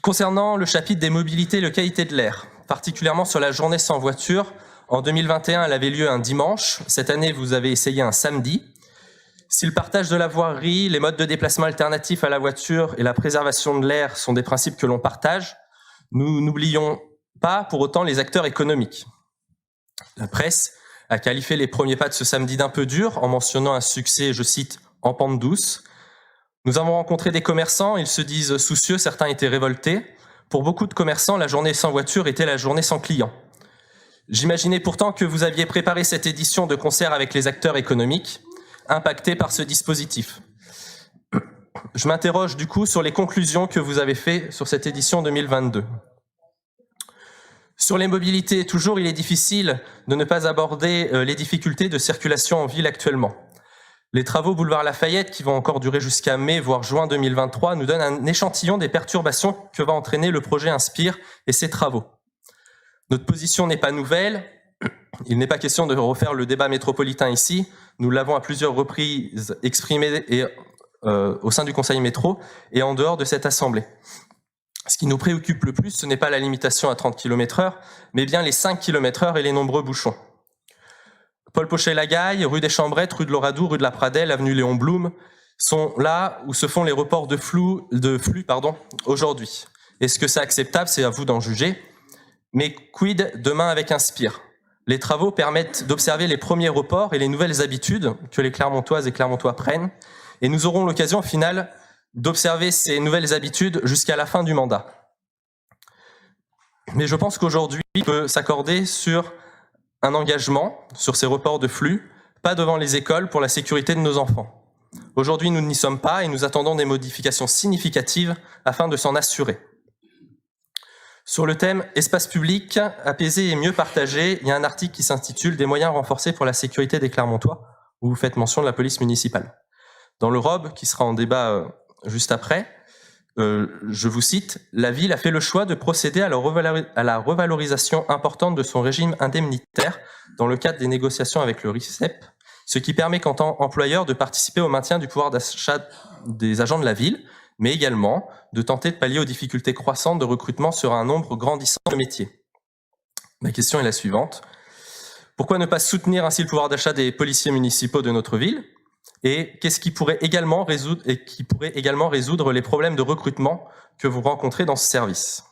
Concernant le chapitre des mobilités et la qualité de l'air, particulièrement sur la journée sans voiture, en 2021, elle avait lieu un dimanche. Cette année, vous avez essayé un samedi. Si le partage de la voirie, les modes de déplacement alternatifs à la voiture et la préservation de l'air sont des principes que l'on partage, nous n'oublions pas pour autant les acteurs économiques. La presse a qualifié les premiers pas de ce samedi d'un peu dur en mentionnant un succès, je cite, « en pente douce ». Nous avons rencontré des commerçants, ils se disent soucieux, certains étaient révoltés. Pour beaucoup de commerçants, la journée sans voiture était la journée sans clients. J'imaginais pourtant que vous aviez préparé cette édition de concert avec les acteurs économiques, impactés par ce dispositif. Je m'interroge du coup sur les conclusions que vous avez faites sur cette édition 2022. Sur les mobilités, toujours, il est difficile de ne pas aborder les difficultés de circulation en ville actuellement. Les travaux boulevard Lafayette, qui vont encore durer jusqu'à mai, voire juin 2023, nous donnent un échantillon des perturbations que va entraîner le projet Inspire et ses travaux. Notre position n'est pas nouvelle. Il n'est pas question de refaire le débat métropolitain ici. Nous l'avons à plusieurs reprises exprimé au sein du Conseil métro et en dehors de cette Assemblée. Ce qui nous préoccupe le plus, ce n'est pas la limitation à 30 km/h, mais bien les 5 km/h et les nombreux bouchons. Paul Pochet-Lagaille, rue des Chambrettes, rue de l'Oradou, rue de la Pradelle, avenue Léon Blum, sont là où se font les reports de flux aujourd'hui. Est-ce que c'est acceptable? C'est à vous d'en juger. Mais quid demain avec Inspire? Les travaux permettent d'observer les premiers reports et les nouvelles habitudes que les Clermontoises et Clermontois prennent. Et nous aurons l'occasion, au final, d'observer ces nouvelles habitudes jusqu'à la fin du mandat. Mais je pense qu'aujourd'hui, on peut s'accorder sur un engagement sur ces reports de flux, pas devant les écoles pour la sécurité de nos enfants. Aujourd'hui, nous n'y sommes pas et nous attendons des modifications significatives afin de s'en assurer. Sur le thème « Espace public, apaisé et mieux partagé », il y a un article qui s'intitule « Des moyens renforcés pour la sécurité des Clermontois » où vous faites mention de la police municipale. Dans le ROB, qui sera en débat juste après, je vous cite, « La ville a fait le choix de procéder à la revalorisation importante de son régime indemnitaire dans le cadre des négociations avec le RICEP, ce qui permet qu'en tant qu'employeur de participer au maintien du pouvoir d'achat des agents de la ville, mais également de tenter de pallier aux difficultés croissantes de recrutement sur un nombre grandissant de métiers. » Ma question est la suivante. Pourquoi ne pas soutenir ainsi le pouvoir d'achat des policiers municipaux de notre ville ? Et qu'est-ce qui pourrait également résoudre les problèmes de recrutement que vous rencontrez dans ce service?